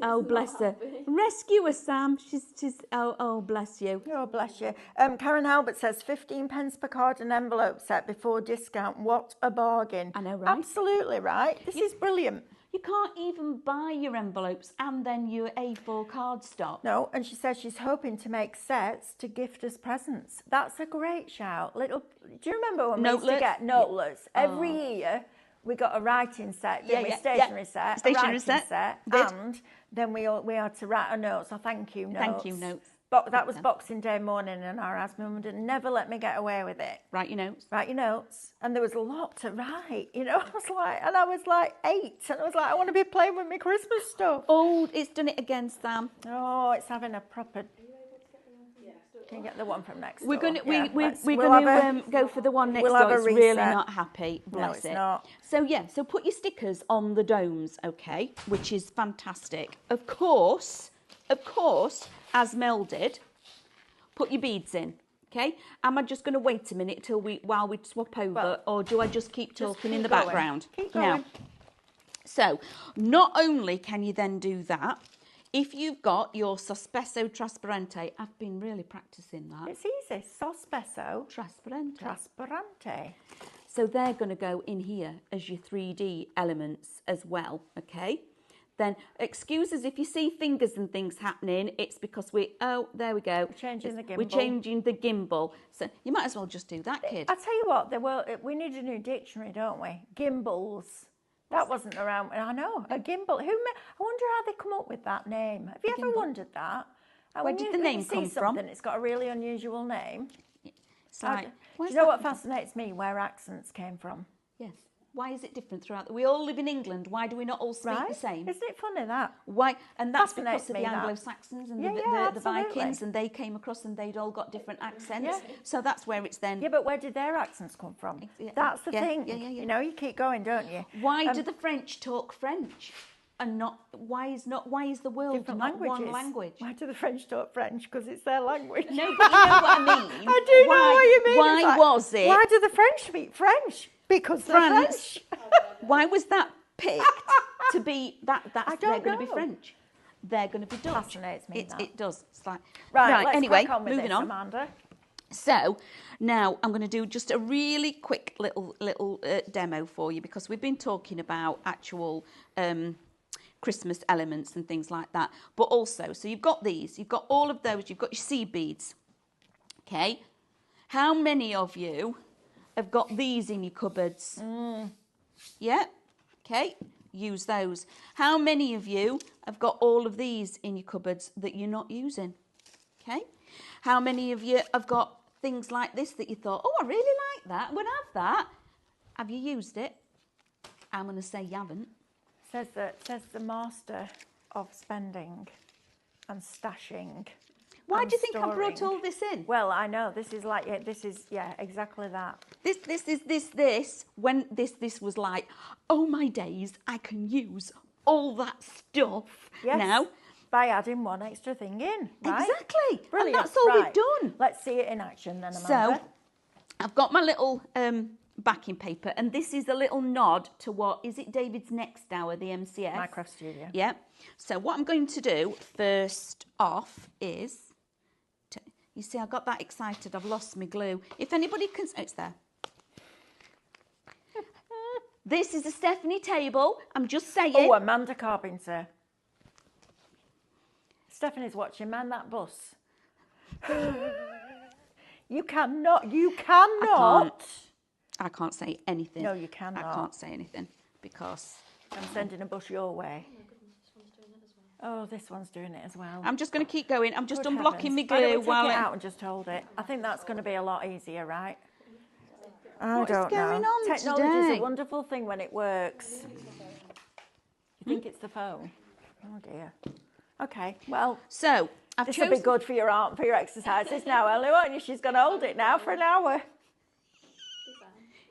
Oh, bless her. Rescue her, Sam. She's oh, bless you. Oh, bless you. Karen Albert says 15 pence per card and envelope set before discount. What a bargain. I know, right? Absolutely right. This is brilliant. You can't even buy your envelopes and then your A4 cardstock. No, and she says she's hoping to make sets to gift as presents. That's a great shout. Do you remember when we used to get notelets? Every year we got a writing set, didn't we? Stationery set, stationery set, Good. and then we had to write a note, so thank you notes. Thank you notes. But that was Boxing Day morning, and our husband would never let me get away with it. Write your notes. Write your notes. And there was a lot to write, you know. I was like 8, and I was like, I want to be playing with my Christmas stuff. Oh, it's done it again, Sam. Oh, it's having a proper... Can you get the one from next We're door? going to go for the one next door. It's really not happy. Bless it. Not. So so put your stickers on the domes, okay, which is fantastic. Of course, as Mel did, put your beads in. Okay, am I just going to wait a minute while we swap over, or do I just keep talking in the background? Keep going. Now, so not only can you then do that, if you've got your Sospeso Trasparente, I've been really practicing that. It's easy. Sospeso Trasparente. So they're going to go in here as your 3D elements as well, okay? Then excuse us if you see fingers and things happening, it's because there we go. We're changing the gimbal. We're changing the gimbal. So you might as well just do that, kid. I tell you what, we need a new dictionary, don't we? Gimbals. That wasn't around. I know, a gimbal. I wonder how they come up with that name. Have you ever wondered that? Where did the name come from? It's got a really unusual name. It's like, do you know what fascinates me? Where accents came from. Yes. Why is it different throughout? We all live in England. Why do we not all speak the same? Isn't it funny that? Why? And that's Fascinates because of me, the that. Anglo-Saxons and the absolutely. Vikings, and they came across and they'd all got different accents. Yeah. So that's where it's then. Yeah, but where did their accents come from? That's the thing. Yeah. You know, you keep going, don't you? Why do the French talk French? And why is the world Different not languages. one language? Why do the French talk French? Because it's their language. No, but you know what I mean. I do know what you mean. Why was it? Why do the French speak French? Because they're France. French. Why was that picked to be that? They're going to be French. They're going to be Dutch. Fascinates me. It does. It's like right. Let's anyway, crack on with moving this, on. Amanda. So now I'm going to do just a really quick little demo for you, because we've been talking about actual Christmas elements and things like that. But also, so you've got these, you've got all of those, you've got your seed beads. Okay. How many of you have got these in your cupboards? Yeah. Okay. Use those. How many of you have got all of these in your cupboards that you're not using? Okay. How many of you have got things like this that you thought, oh, I really like that, I'm going to have that? Have you used it? I'm going to say you haven't. Says the master of spending and stashing. Why do you think I brought all this in? Well, I know this is exactly that. When this was like, oh my days, I can use all that stuff now. By adding one extra thing in, right? Exactly. Brilliant. And that's all we've done. Let's see it in action then, Amanda. So, I've got my little backing paper, and this is a little nod to what, is it David's next hour, the MCS? My craft studio. Yeah. So what I'm going to do first off is, you see, I got that excited, I've lost my glue. If anybody can, it's there. This is a Stephanie table, I'm just saying. Oh, Amanda Carpenter. Stephanie's watching, man, that bus. You cannot. I can't say anything. No, you cannot. I can't say anything because I'm sending a bus your way. Oh, this one's doing it as well. I'm just going to keep going. I'm just unblocking my glue. Why don't we take it out and just hold it? I think that's going to be a lot easier, right? I don't know. Going on Technology today? is a wonderful thing when it works. You think it's the phone? Oh dear. Okay, well, so this will be good for your aunt, for your exercises now, Ellie, won't you? She's going to hold it now for an hour.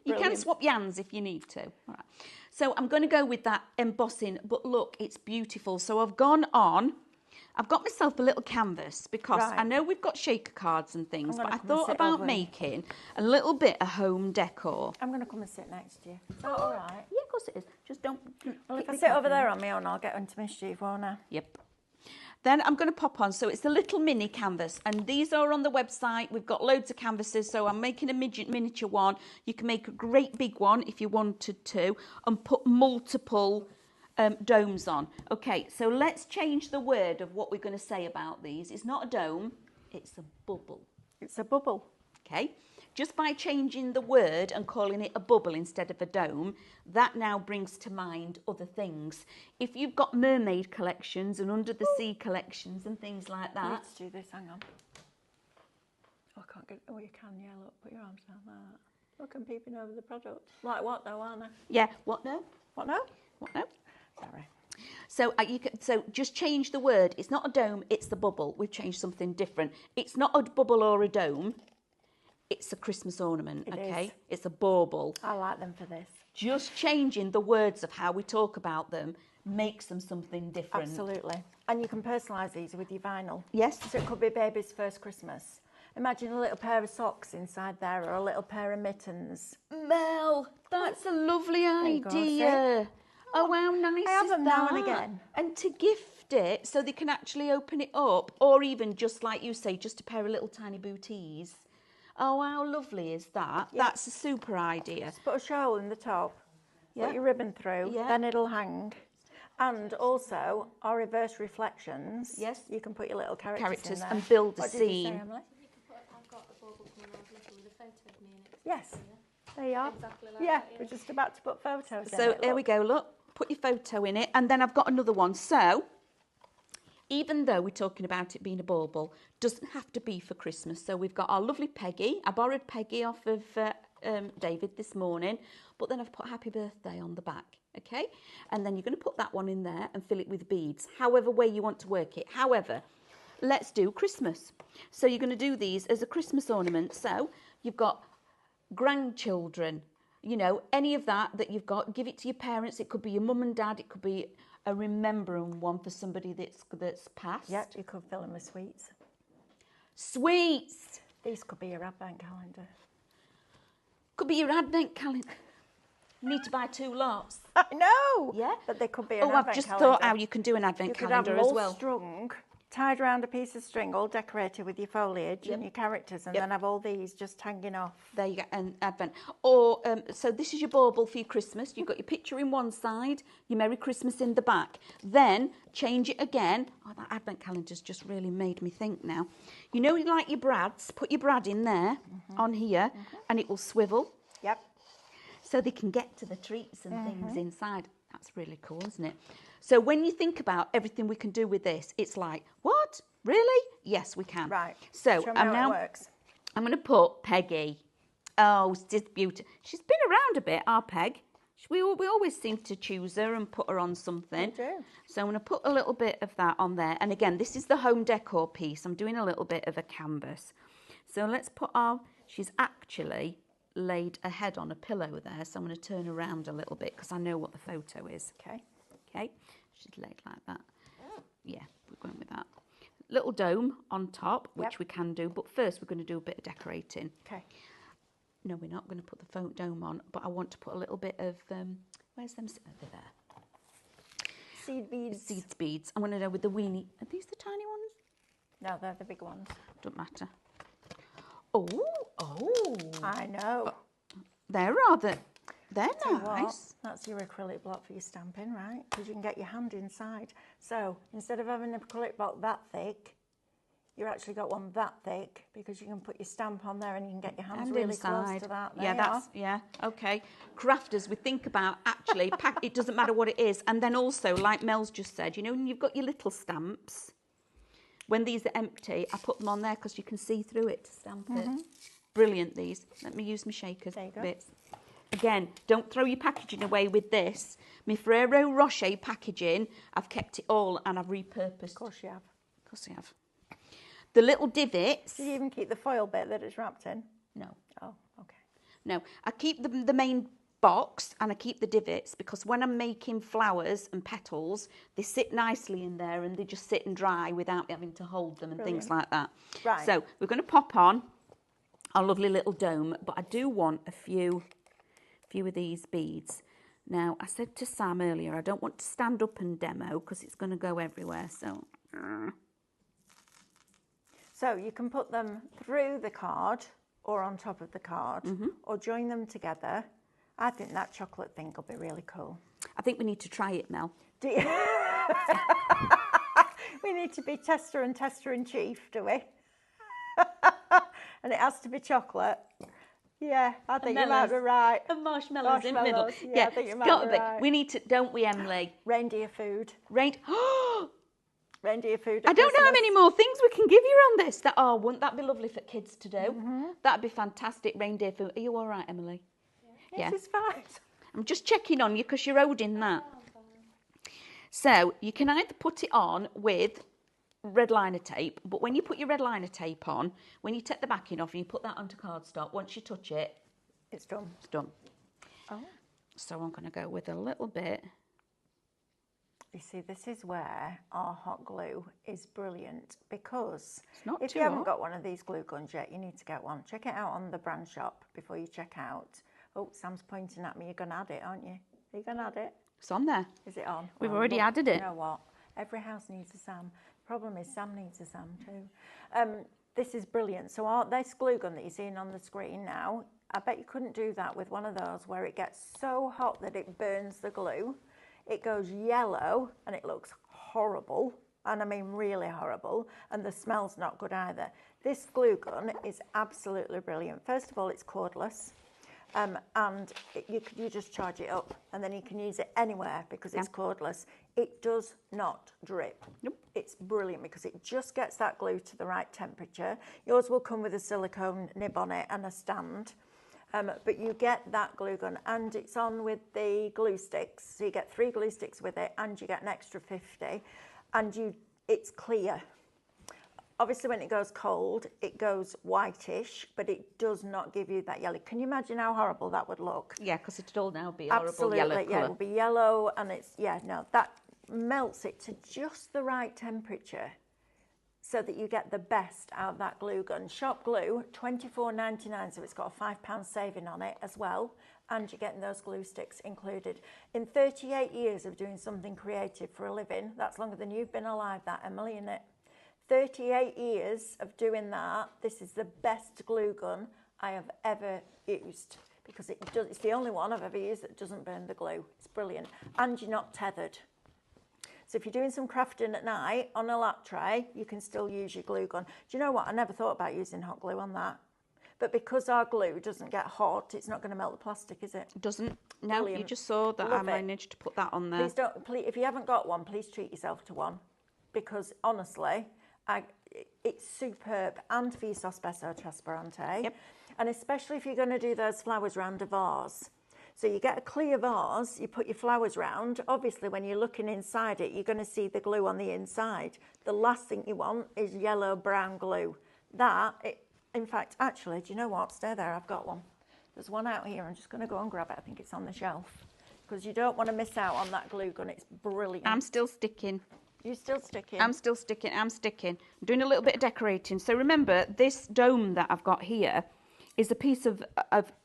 You can swap your hands if you need to. All right. So I'm going to go with that embossing, but look, it's beautiful. So I've gone on I've got myself a little canvas because Right. I know we've got shaker cards and things, I'm but I gonna come and thought sit about over. making a little bit of home decor. I'm going to come and sit next to you. Is that all right? Yeah, of course it is. Just don't. Well, if kick I the sit cat over in. there on my own, I'll get into mischief, won't I? Yep. Then I'm going to pop on. So it's a little mini canvas, and these are on the website. We've got loads of canvases, so I'm making a miniature one. You can make a great big one if you wanted to, and put multiple domes on. Okay, so let's change the word of what we're going to say about these. It's not a dome, it's a bubble. It's a bubble. Okay, just by changing the word and calling it a bubble instead of a dome, that now brings to mind other things. If you've got mermaid collections and under the sea collections and things like I need that. to do this, hang on. Oh, I can't get, oh, you can, yeah, look, put your arms down like that. Look, I'm peeping over the product. Like what though, aren't I? Yeah, what no? What now? What no? Sorry. So so just change the word. It's not a dome, it's the bubble. We've changed something different. It's not a bubble or a dome. It's a Christmas ornament, It okay? is. It's a bauble. I like them for this. Just changing the words of how we talk about them makes them something different. Absolutely. And you can personalise these with your vinyl. Yes. So it could be baby's first Christmas. Imagine a little pair of socks inside there or a little pair of mittens. Mel, that's a lovely you go, idea. Oh, how nice I have is them that? now and again. And to gift it so they can actually open it up, or even just like you say, just a pair of little tiny booties. Oh, how lovely is that? Yeah. That's a super idea. Just put a shawl in the top, Yeah. put your ribbon through, Yeah. then it'll hang. And also, our reverse reflections. Yes. You can put your little characters in there. and build a What did you say, scene. Emily? I've got a bauble coming around little with a photo of me in it. Yes. There you are. Exactly like Yeah, that, yeah. we're just about to put photos in So it. here we go, look, put your photo in it, and then I've got another one. So, even though we're talking about it being a bauble, doesn't have to be for Christmas. So we've got our lovely Peggy. I borrowed Peggy off of David this morning, but then I've put happy birthday on the back, okay? And then you're going to put that one in there and fill it with beads, however way you want to work it. However, let's do Christmas. So you're going to do these as a Christmas ornament. So you've got grandchildren, you know, any of that you've got, give it to your parents. It could be your mum and dad. It could be a remembering one for somebody that's passed. Yeah, you could fill them with sweets. Sweets. These could be your advent calendar. Could be your advent calendar. You need to buy 2 lots. I know. Yeah. But they could be an Oh, advent I've just calendar. thought how you can do an advent You could calendar have them as all well. strung, tied around a piece of string, all decorated with your foliage and your characters, and Yep. then have all these just hanging off. There you go, an advent. Or, so this is your bauble for your Christmas. You've got your picture in one side, your Merry Christmas in the back. Then change it again. Oh, that advent calendar's just really made me think now. You know, like your brads, put your brad in there, on here, and it will swivel. Yep. So they can get to the treats and things inside. That's really cool, isn't it? So when you think about everything we can do with this, it's like, what? Really? Yes, we can. Right. So Show me I'm how now. it works. I'm going to put Peggy. Oh, it's just beautiful. She's been around a bit, our Peg. We always seem to choose her and put her on something. We do. So I'm going to put a little bit of that on there. And again, this is the home decor piece. I'm doing a little bit of a canvas. So let's put our... She's actually laid a head on a pillow there. So I'm going to turn around a little bit because I know what the photo is. Okay. Okay. She's laid like that. Yeah, we're going with that. Little dome on top, which we can do. But first, we're going to do a bit of decorating. Okay. No, we're not going to put the dome on, but I want to put a little bit of, where's them? Over there. Seed beads. Seed beads. I'm going to go with the weenie. Are these the tiny ones? No, they're the big ones. Don't matter. Oh. I know. They're Tell you what, nice. that's your acrylic block for your stamping, right? Because you can get your hand inside. So instead of having an acrylic block that thick, you've actually got one that thick because you can put your stamp on there and you can get your hands And really inside. close to that. There Yeah, you that's, are. yeah, okay. Crafters, we think about actually, it doesn't matter what it is. And then also, like Mel's just said, you know, when you've got your little stamps, when these are empty, I put them on there because you can see through it to stamp it. Brilliant, these. Let me use my shakers There you go. bits. Again, don't throw your packaging away with this. My Ferrero Rocher packaging, I've kept it all and I've repurposed. Of course you have. Of course I have. The little divots. Did you even keep the foil bit that it's wrapped in? No. Oh, okay. No, I keep the main box and I keep the divots because when I'm making flowers and petals, they sit nicely in there and they just sit and dry without having to hold them and things like that. Right. So we're going to pop on our lovely little dome, but I do want a few of these beads. Now, I said to Sam earlier, I don't want to stand up and demo because it's going to go everywhere. So you can put them through the card or on top of the card or join them together. I think that chocolate thing will be really cool. I think we need to try it, Mel. Do you? We need to be tester in chief, do we? And it has to be chocolate. Yeah, I think you might be right. And marshmallows in the middle. Yeah, I think you might be right. We need to, don't we, Emily? Reindeer food. Reindeer food. I don't know how many more things we can give you on this. Wouldn't that be lovely for kids to do? That'd be fantastic. Reindeer food. Are you all right, Emily? Yeah. Yes, it's fine. I'm just checking on you because you're holding that. So you can either put it on with red liner tape, but when you put your red liner tape on, when you take the backing off and you put that onto cardstock, once you touch it, it's done. It's done. Oh. So I'm going to go with a little bit. You see, this is where our hot glue is brilliant because not if too you haven't hot. got one of these glue guns yet, you need to get one. Check it out on the brand shop before you check out. Oh, Sam's pointing at me. You're going to add it, aren't you? Are you going to add it? It's on there. Is it on? We've Well, already look, added it. You know what? Every house needs a Sam. Problem is, Sam needs a Sam too. This is brilliant. So this glue gun that you're seeing on the screen now, I bet you couldn't do that with one of those where it gets so hot that it burns the glue. It goes yellow and it looks horrible. And I mean really horrible. And the smell's not good either. This glue gun is absolutely brilliant. First of all, it's cordless. And you just charge it up and then you can use it anywhere because it's cordless. It does not drip. Nope. It's brilliant because it just gets that glue to the right temperature. Yours will come with a silicone nib on it and a stand. But you get that glue gun and it's on with the glue sticks. So you get 3 glue sticks with it and you get an extra 50 and it's clear. Obviously, when it goes cold, it goes whitish, but it does not give you that yellow. Can you imagine how horrible that would look? Yeah, because it'd all now be horrible Absolutely, yellow yeah, colour. it will be yellow, and that melts it to just the right temperature so that you get the best out of that glue gun. Shop glue, $24.99, so it's got a £5 saving on it as well, and you're getting those glue sticks included. In 38 years of doing something creative for a living, that's longer than you've been alive, that, Emily, isn't it? 38 years of doing that, this is the best glue gun I have ever used because it's the only one I've ever used that doesn't burn the glue. It's brilliant. And you're not tethered. So if you're doing some crafting at night on a lap tray, you can still use your glue gun. Do you know what? I never thought about using hot glue on that. But because our glue doesn't get hot, it's not going to melt the plastic, is it? It doesn't. No, Brilliant. You just saw that Love I it. managed to put that on there. Please, if you haven't got one, please treat yourself to one because honestly, it's superb, and for your sospeso trasparente. Yep. And especially if you're going to do those flowers round a vase. So you get a clear vase, you put your flowers round. Obviously, when you're looking inside it, you're going to see the glue on the inside. The last thing you want is yellow, brown glue. In fact, actually, do you know what? Stay there, I've got one. There's one out here. I'm just going to go and grab it. I think it's on the shelf. Because you don't want to miss out on that glue gun. It's brilliant. I'm still sticking. You still sticking? I'm still sticking. I'm doing a little bit of decorating. So remember, this dome that I've got here is a piece of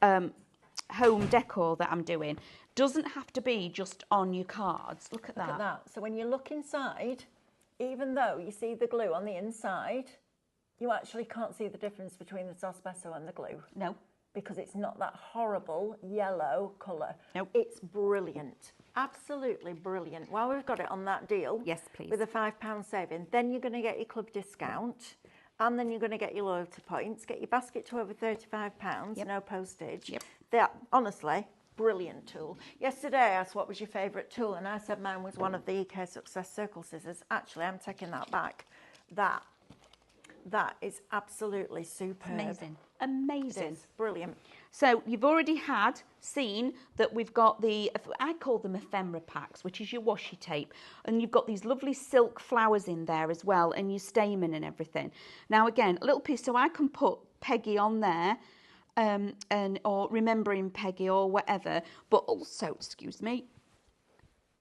home decor that I'm doing. Doesn't have to be just on your cards. Look at that. So when you look inside, even though you see the glue on the inside, you actually can't see the difference between the sospeso and the glue. No. Because it's not that horrible yellow colour. Nope. It's brilliant. Absolutely brilliant. While we've got it on that deal, yes, please, with a £5 saving, then you're going to get your club discount and then you're going to get your loyalty points, get your basket to over £35, yep, no postage. Yep. That, honestly, brilliant tool. Yesterday I asked what was your favourite tool and I said mine was one of the EK Success Circle scissors. Actually, I'm taking that back. That is absolutely superb. Amazing. Amazing. It's brilliant. So you've already seen that we've got I call them ephemera packs, which is your washi tape. And you've got these lovely silk flowers in there as well and your stamen and everything. Now again, a little piece, so I can put Peggy on there and or remembering Peggy or whatever, but also, excuse me,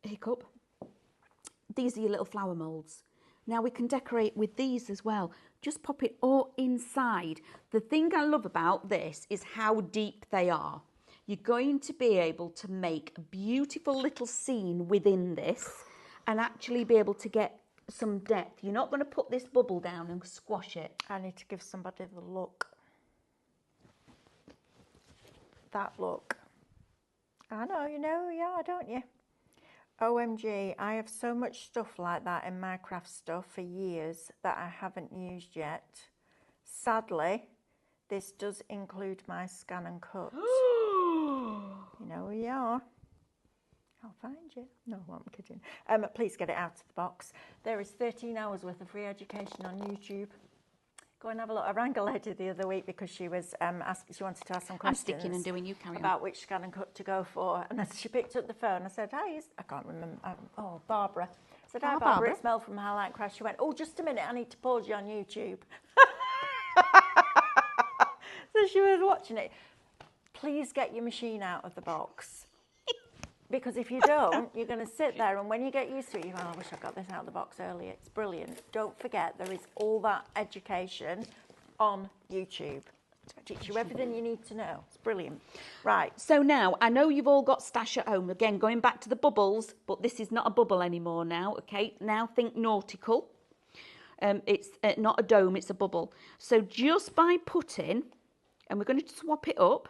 hiccup, these are your little flower moulds. Now we can decorate with these as well. Just pop it all inside. The thing I love about this is how deep they are. You're going to be able to make a beautiful little scene within this and actually be able to get some depth. You're not going to put this bubble down and squash it. I need to give somebody the look. That look. I know, you know who you are, don't you? OMG, I have so much stuff like that in my craft stuff for years that I haven't used yet. Sadly, this does include my scan and cut. You know who you are. I'll find you. No, I'm kidding. Please get it out of the box. There is 13 hours worth of free education on YouTube. Go and have a look. I rang a lady the other week because she was she wanted to ask some questions. I'm sticking and doing, you carry on. About which scan and cut to go for. And as she picked up the phone, I said, hi, I can't remember. Barbara. I said, hi, Barbara, it's Mel from Highlight Craft. She went, oh, just a minute, I need to pause you on YouTube. So she was watching it. Please get your machine out of the box. Because if you don't, you're going to sit there, and when you get used to it, you go, oh, I wish I got this out of the box earlier. It's brilliant. Don't forget, there is all that education on YouTube. Teach you everything you need to know. It's brilliant. Right. So now, I know you've all got stash at home. Again, going back to the bubbles, but this is not a bubble anymore now, okay? Now think nautical. It's not a dome, it's a bubble. So just by putting, and we're going to swap it up,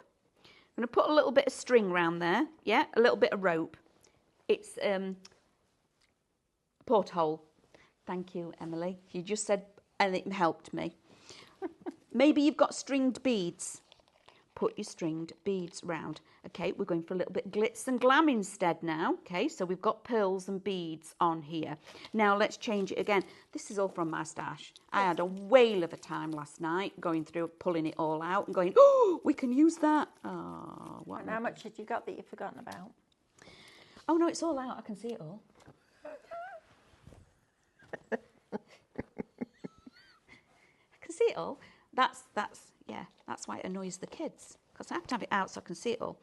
I'm going to put a little bit of string around there, yeah, a little bit of rope. It's porthole. Thank you, Emily. You just said, and it helped me. Maybe you've got stringed beads. Put your stringed beads round. Okay, we're going for a little bit glitz and glam instead now. Okay, so we've got pearls and beads on here. Now let's change it again. This is all from my stash. I had a whale of a time last night going through, pulling it all out and going, oh, we can use that. Oh, what? And how much had you got that you've forgotten about? Oh no, it's all out. I can see it all. I can see it all. That's why it annoys the kids, because I have to have it out so I can see it all.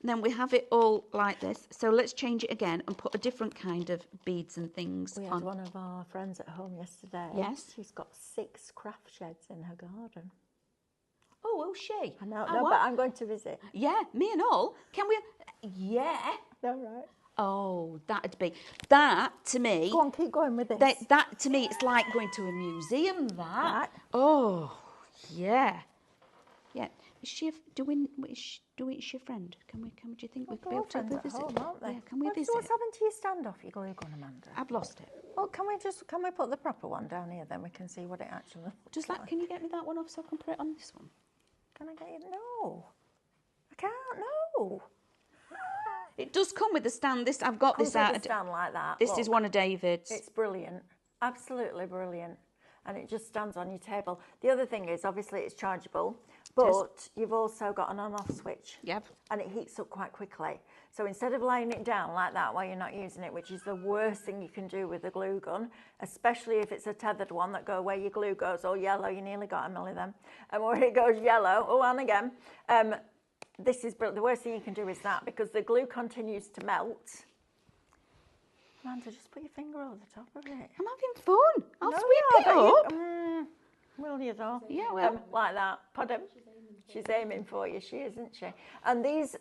And then we have it all like this. So let's change it again and put a different kind of beads and things on. We had one of our friends at home yesterday. Yes. She's got 6 craft sheds in her garden. Oh, will she? I know, no, but I'm going to visit. Yeah, me and all. Can we? Yeah. All right. Oh, that'd be, that to me. Go on, keep going with this. That to me, it's like going to a museum, that. Right. Oh, yeah. Yeah. Is she doing? Is she a friend? Can we? Do you think we could be able to visit? Home, aren't they? Yeah. Can we visit? What's happened to your standoff? You're going, Amanda. I've lost it. Well, can we put the proper one down here? Then we can see what it actually looks Just like, can you get me that one off so I can put it on this one? Can I get you? No, I can't. No. It does come with the stand. This I've got this out. Comes with a stand like that. This Look, is one of David's. It's brilliant, absolutely brilliant, and it just stands on your table. The other thing is, obviously, it's chargeable, but you've also got an on-off switch. Yep. And it heats up quite quickly. So instead of laying it down like that while you're not using it, which is the worst thing you can do with a glue gun, especially if it's a tethered one that where your glue goes all yellow, you nearly got a milli them, and where it goes yellow, oh, and again. This is brilliant. The worst thing you can do is that, because the glue continues to melt. Amanda, just put your finger over the top of it. I'm having fun. I'll sweep it up. Will you though? Yeah, well. Like that. Pardon? She's aiming for you, isn't she? And these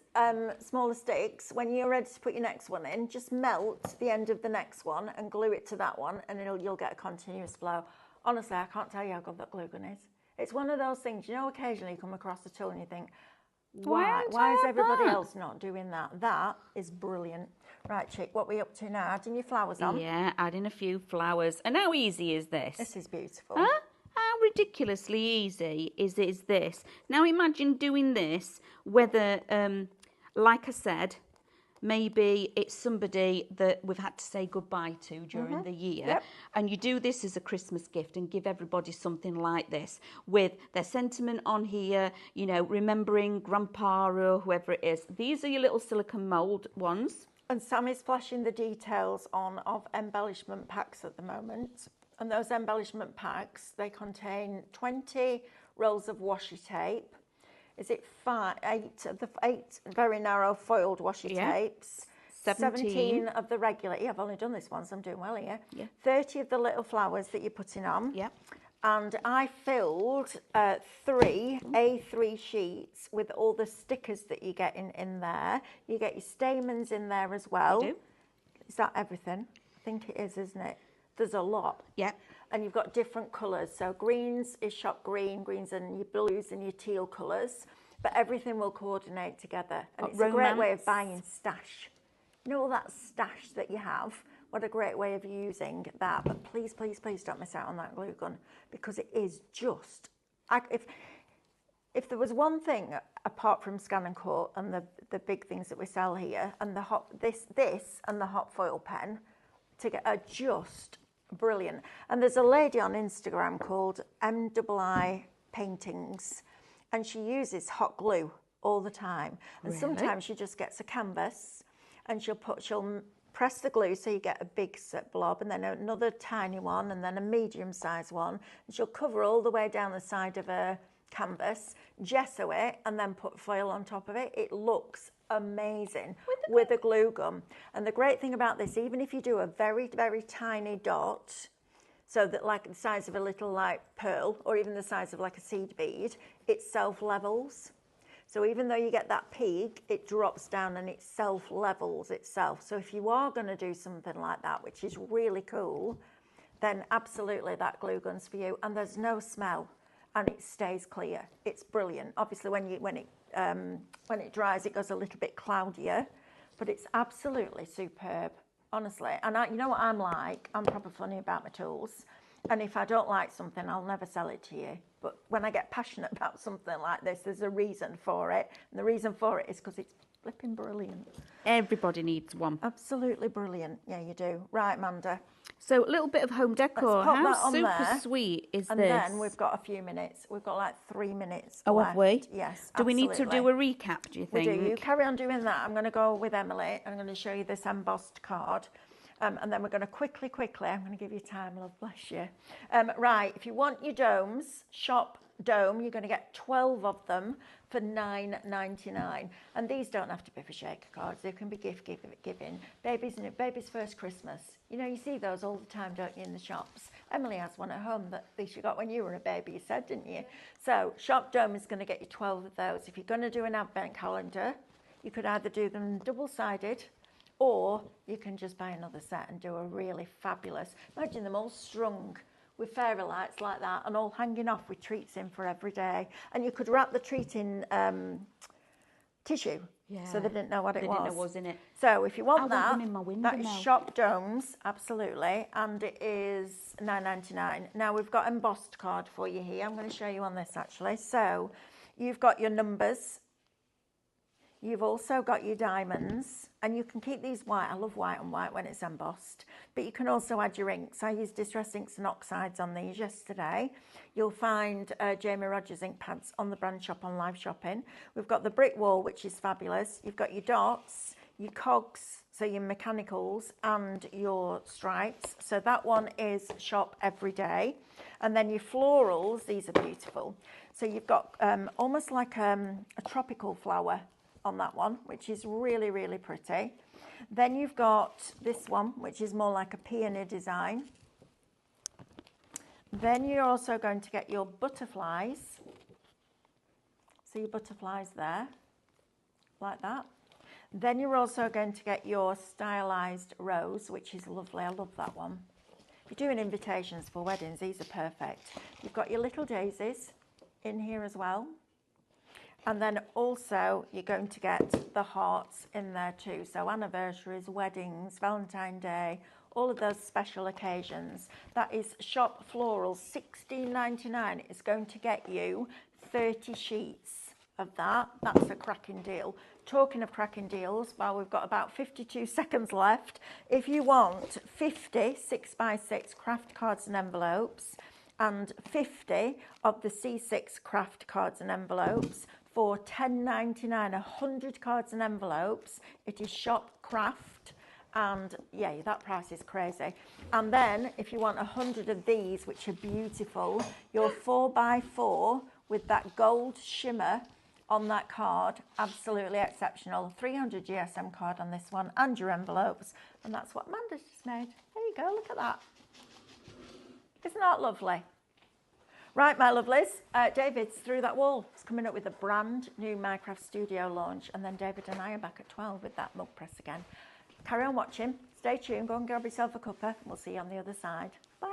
smaller sticks, when you're ready to put your next one in, just melt the end of the next one and glue it to that one, and you'll get a continuous flow. Honestly, I can't tell you how good that glue gun is. It's one of those things, you know, occasionally you come across a tool and you think, why is everybody else not doing that? That is brilliant. Right, chick, what are we up to now? Adding your flowers on? Yeah, adding a few flowers. And how easy is this? This is beautiful. Huh? How ridiculously easy is this? Now imagine doing this, whether, like I said, maybe it's somebody that we've had to say goodbye to during the year, and you do this as a Christmas gift and give everybody something like this with their sentiment on here, you know, remembering grandpa or whoever it is. These are your little silicone mould ones. And Sam is flashing the details on of embellishment packs at the moment. And those embellishment packs, they contain 20 rolls of washi tape. is it 8 of the 8 very narrow foiled washi tapes, 17 of the regular. Yeah, I've only done this once, I'm doing well here. Yeah. 30 of the little flowers that you're putting on. Yeah. And I filled 3 A3 sheets with all the stickers that you get in there. You get your stamens in there as well. You do. Is that everything? I think it is, isn't it? There's a lot. Yeah. And you've got different colours. So greens is shop green, greens and your blues and your teal colours. But everything will coordinate together. And it's a great way of buying stash. You know all that stash that you have? What a great way of using that. But please, please, please don't miss out on that glue gun, because it is just... If there was one thing, apart from Scan and Cut and the big things that we sell here, and the this and the hot foil pen, are just brilliant. And there's a lady on Instagram called MII Paintings, and she uses hot glue all the time. And sometimes she just gets a canvas and she'll press the glue so you get a big blob, and then another tiny one, and then a medium-sized one. And she'll cover all the way down the side of her canvas, gesso it, and then put foil on top of it. It looks amazing with a glue gun. And the great thing about this, even if you do a very, very tiny dot, so that like the size of a little like pearl, or even the size of like a seed bead, it self-levels. So even though you get that peak, it drops down and it self-levels itself. So if you are going to do something like that, which is really cool, then absolutely that glue gun's for you. And there's no smell, and it stays clear. It's brilliant. Obviously, when it dries, it goes a little bit cloudier, but it's absolutely superb, honestly. And you know what I'm like? I'm proper funny about my tools. And if I don't like something, I'll never sell it to you. But when I get passionate about something like this, there's a reason for it. And the reason for it is because it's flipping brilliant. Everybody needs one. Absolutely brilliant. Yeah, you do. Right, Amanda. So a little bit of home decor. How super there. sweet is and this? And then we've got a few minutes. We've got like 3 minutes Oh, left. have we? Yes, Do we need to absolutely. do a recap, do you think? We do. You carry on doing that. I'm going to go with Emily. I'm going to show you this embossed card. And then we're going to quickly, I'm going to give you time, love, bless you. Right, if you want your domes, shop dome, you're going to get 12 of them for $9.99. And these don't have to be for shaker cards. They can be gift giving. Baby's first Christmas. You know, you see those all the time, don't you, in the shops? Emily has one at home that you got when you were a baby, you said, didn't you? So shop dome is going to get you 12 of those. If you're going to do an advent calendar, you could either do them double-sided, or you can just buy another set and do a really fabulous, imagine them all strung with fairy lights like that and all hanging off with treats in for every day. And you could wrap the treat in tissue, so they didn't know what it was. They didn't know what was in it. So if you want that, that is shop domes, absolutely, and it is $9.99. Now we've got embossed card for you here. I'm going to show you on this actually. So you've got your numbers. You've also got your diamonds, and you can keep these white. I love white on white when it's embossed, but you can also add your inks. I used Distress Inks and Oxides on these yesterday. You'll find Jamie Rogers ink pads on the brand shop on live shopping. We've got the brick wall, which is fabulous. You've got your dots, your cogs, so your mechanicals, and your stripes. So that one is shop every day. And then your florals, these are beautiful. So you've got almost like a tropical flower on that one, which is really, really pretty. Then you've got this one, which is more like a peony design. Then you're also going to get your butterflies. So your butterflies there, like that. Then you're also going to get your stylized rose, which is lovely. I love that one. If you're doing invitations for weddings, these are perfect. You've got your little daisies in here as well. And then also you're going to get the hearts in there too. So anniversaries, weddings, Valentine's Day, all of those special occasions. That is shop florals, $16.99. It's going to get you 30 sheets of that. That's a cracking deal. Talking of cracking deals, well, we've got about 52 seconds left. If you want 50 6x6 craft cards and envelopes and 50 of the C6 craft cards and envelopes, for $10.99, 100 cards and envelopes. It is shop craft, and yeah, that price is crazy. And then if you want 100 of these, which are beautiful, your 4x4 with that gold shimmer on that card. Absolutely exceptional. 300 GSM card on this one and your envelopes. And that's what Amanda's just made. There you go, look at that. Isn't that lovely? Right, my lovelies, David's through that wall. He's coming up with a brand new Minecraft Studio launch, and then David and I are back at 12 with that mug press again. Carry on watching, stay tuned, go and grab yourself a cuppa, and we'll see you on the other side. Bye.